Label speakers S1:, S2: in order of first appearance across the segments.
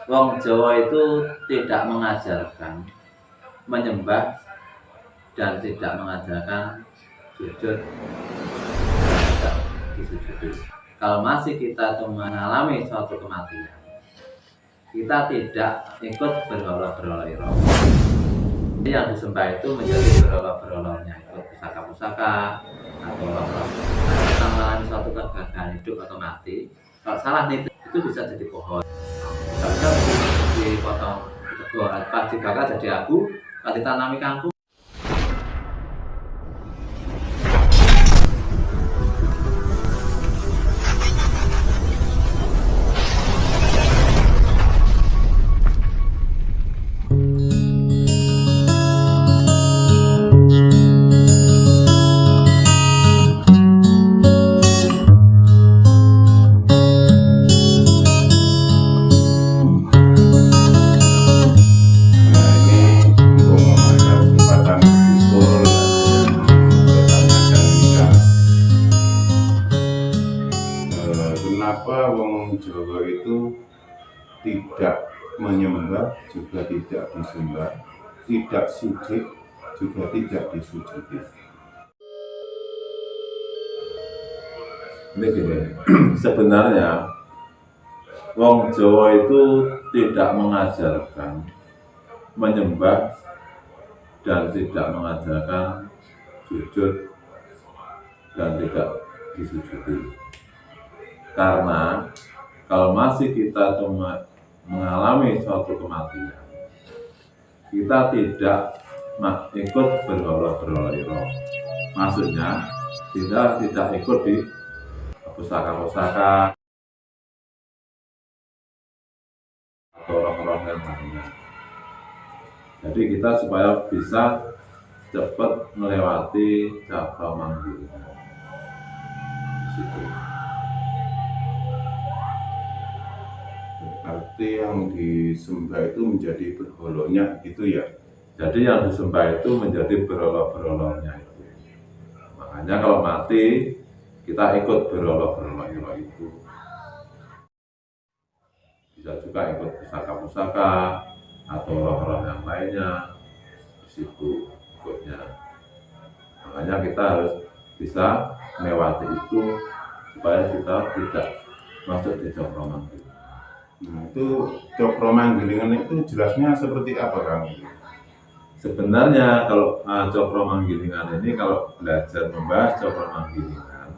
S1: Wong Jawa itu tidak mengajarkan menyembah dan tidak mengajarkan sujud tidak disujudi. Kalau masih kita mengalami suatu kematian, kita tidak ikut berhala-berhala. Yang disembah itu menjadi berhala-berhalanya itu pusaka-pusaka atau orang-orang. Kita mengalami suatu kegagalan hidup atau mati, kalau salah nih itu bisa jadi pohon, bisa dipotong, pas dibakar jadi abu, kalau ditanami kangkung.
S2: Kenapa wong Jawa itu tidak menyembah juga tidak disembah, tidak sujud juga tidak disujudi?
S3: Ini gini, sebenarnya wong Jawa itu tidak mengajarkan menyembah dan tidak mengajarkan sujud dan tidak disujudi. Karena kalau masih kita cuma mengalami suatu kematian, kita tidak ikut berhala-berhala. Maksudnya kita tidak ikut di pusaka-pusaka atau orang-orang yang lainnya. Jadi kita supaya bisa cepat melewati cakra manggilingan.
S2: Arti yang disembah itu menjadi berhalanya gitu ya.
S3: Jadi yang disembah itu menjadi berhala-berhalanya itu. Makanya kalau mati kita ikut berhala-berhala itu. Bisa juga ikut pusaka-pusaka atau orang-orang yang lainnya di situ ikutnya. Makanya kita harus bisa melewati itu supaya kita tidak masuk di cakra manggilingan.
S2: Nah, itu cakra manggilingan itu jelasnya seperti apa, Kang?
S3: Sebenarnya kalau cakra manggilingan ini, kalau belajar membahas cakra manggilingan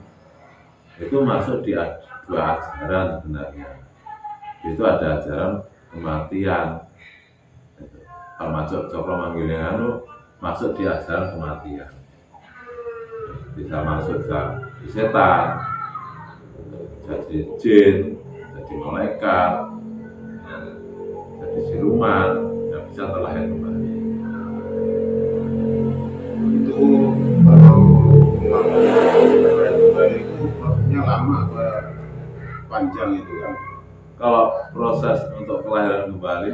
S3: itu masuk di dua ajaran sebenarnya. Itu ada ajaran kematian. Kalau masuk cakra manggilingan itu masuk di ajaran kematian. Bisa masuk jadi setan, jadi jin, jadi malaikat, jadi siluman, yang bisa terlahir kembali.
S2: Itu kalau terlahir kembali itu prosesnya lama apa panjang itu, kan?
S3: Kalau proses untuk kelahiran kembali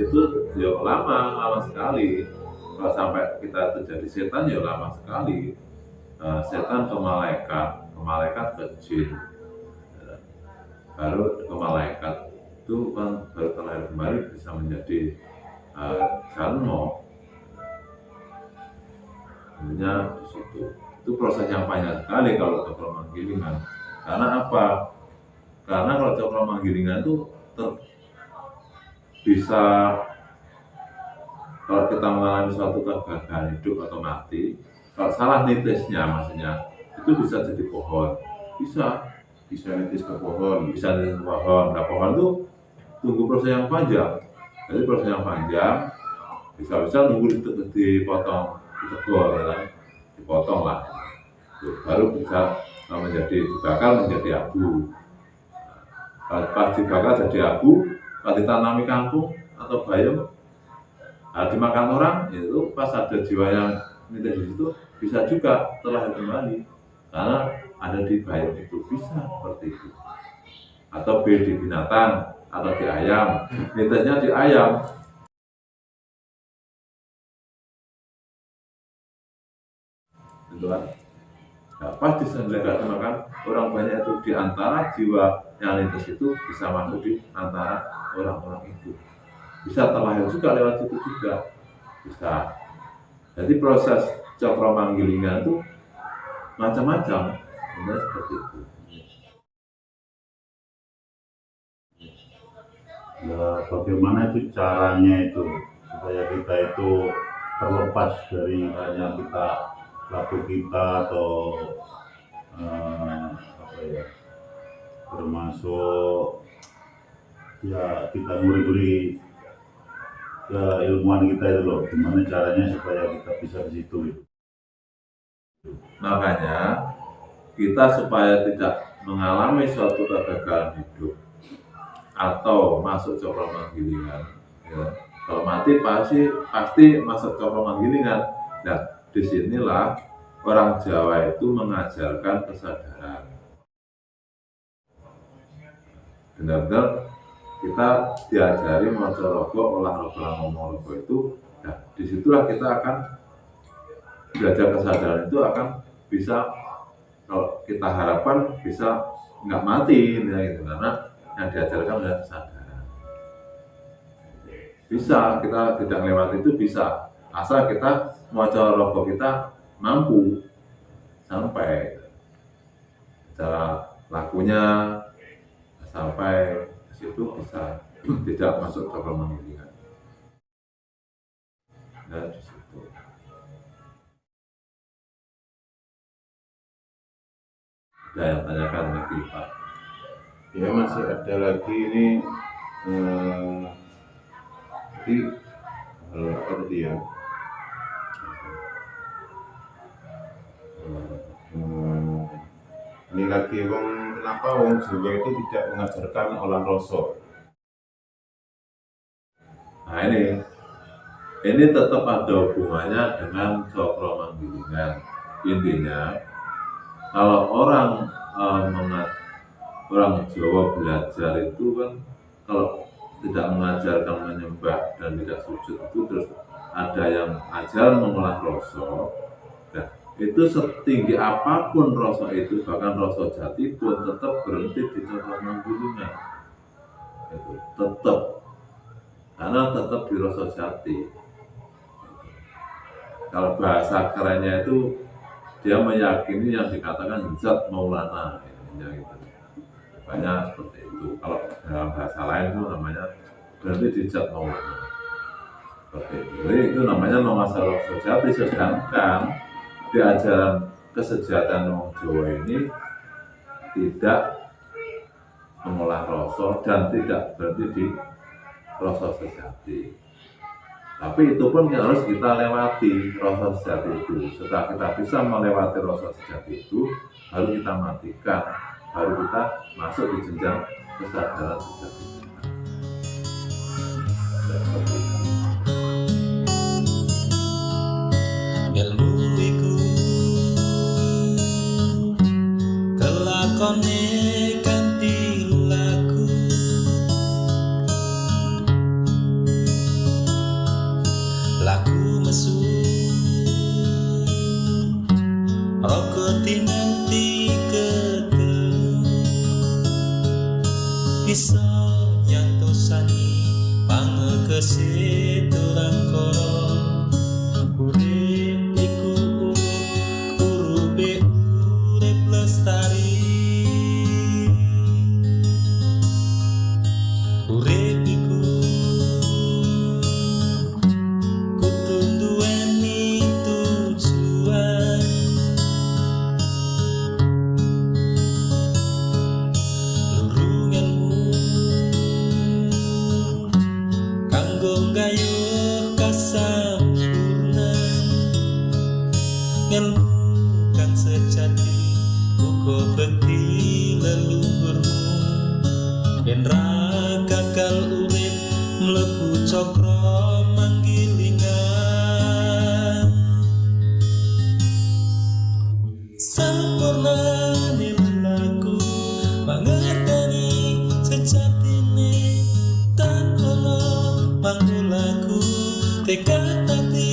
S3: itu ya lama sekali. Kalau sampai kita terjadi setan ya lama sekali. Setan ke malaikat ke jin, baru ke malaikat itu kan baru terlahir kembali bisa menjadi jalmo. Sebenarnya di situ itu proses yang panjang sekali kalau cakra manggilingan. Karena apa? Karena kalau cakra manggilingan itu bisa, kalau kita mengalami suatu kegagalan hidup atau mati, kalau salah nitisnya maksudnya itu bisa jadi pohon,
S2: Bisa nitis ke pohon.
S3: bisa jadi pohon. Nah, pohon itu tunggu proses yang panjang. Jadi proses yang panjang bisa nunggu dipotong, ditegur, ya kan? Dipotong lah, baru bisa dibakar menjadi abu. Pas dibakar jadi abu, kalau ditanami kangkung atau bayam, dimakan orang, itu pas ada jiwa yang minta di situ bisa juga terlahir kembali karena ada di bayam itu, bisa seperti itu. Atau di binatang atau di ayam, mitosnya di ayam. Nah, pas disegregasi maka orang banyak itu di antara jiwa yang lintas itu bisa masuk di antara orang-orang itu. Bisa terlahir juga lewat situ juga. Bisa. Jadi proses cakra manggilingan itu macam-macam. Sebenarnya seperti itu.
S2: Ya, bagaimana itu caranya itu supaya kita itu terlepas dari hanya kita laku kita atau apa ya, termasuk ya kita nguri-nguri keilmuan kita itu loh, gimana caranya supaya kita bisa di situ gitu.
S3: Makanya kita supaya tidak mengalami suatu kegagalan hidup atau masuk cakra manggilingan, ya. Kalau mati pasti masuk cakra manggilingan. Nah, disinilah orang Jawa itu mengajarkan kesadaran. Benar-benar kita diajari maca raga, olah raga, ngomong raga itu. Nah, disitulah kita akan belajar kesadaran itu akan bisa, kalau kita harapkan bisa nggak mati, ya, gitu. Karena yang diajarkan adalah kesadaran. Bisa kita tidak lewat itu bisa, asal kita maca raga kita mampu sampai cara lakunya sampai ke situ bisa tidak masuk cakra manggilingan. Nah, di situ. Ada yang tanyakan lagi, Pak?
S2: Ya, masih ada lagi ini jadi apa tadi ya, ini lagi kenapa wong Jawa itu tidak mengajarkan olah rasa.
S3: Nah, ini tetap ada hubungannya dengan cakra manggilingan. Intinya kalau orang Jawa belajar itu kan, kalau tidak mengajarkan menyembah dan tidak sujud itu, terus ada yang ajar mengolah rasa. Nah, itu setinggi apapun rasa itu, bahkan rasa jati pun tetap berhenti di cakra manggilingan. Itu tetap, karena tetap di rasa jati. Kalau bahasa kerennya itu dia meyakini yang dikatakan zat maulana, ya, gitu. Banyak seperti itu. Kalau dalam bahasa lain itu namanya berarti di zat maulana. Seperti itu. Jadi itu namanya menguasai sejati. Sedangkan di ajaran kesejahteraan orang Jawa ini tidak mengolah rasa dan tidak berarti di rasa sejati. Tapi itu pun harus kita lewati rasa sejati itu. Setelah kita bisa melewati rasa sejati itu, baru kita matikan, baru kita masuk di jenjang kesadaran sejati.
S4: Ilmu iku kelakone kanthi laku, laku mesu raga tinanti ketemu, bisa nyantosani pangekese tulang koro. Urip iku urupe urip lestari, urip iku kudu duweni tujuan. Lurunganmu kanggo gayuh kasampurnan, ngelmu kang sejati uga bekti leluhurmu. Yen ra gagal urip mlebu cakra manggilingan, sampurnane laku mangerteni sejatine, tak ono pangulaku tekad ati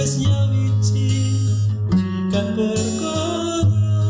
S4: wis nyawiji kang perkara.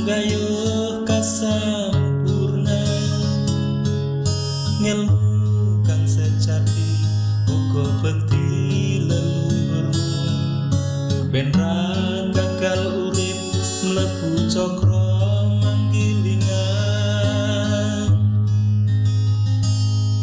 S4: gayuh kasampurna ngelmu kang sejati uga bekti leluhurmu ben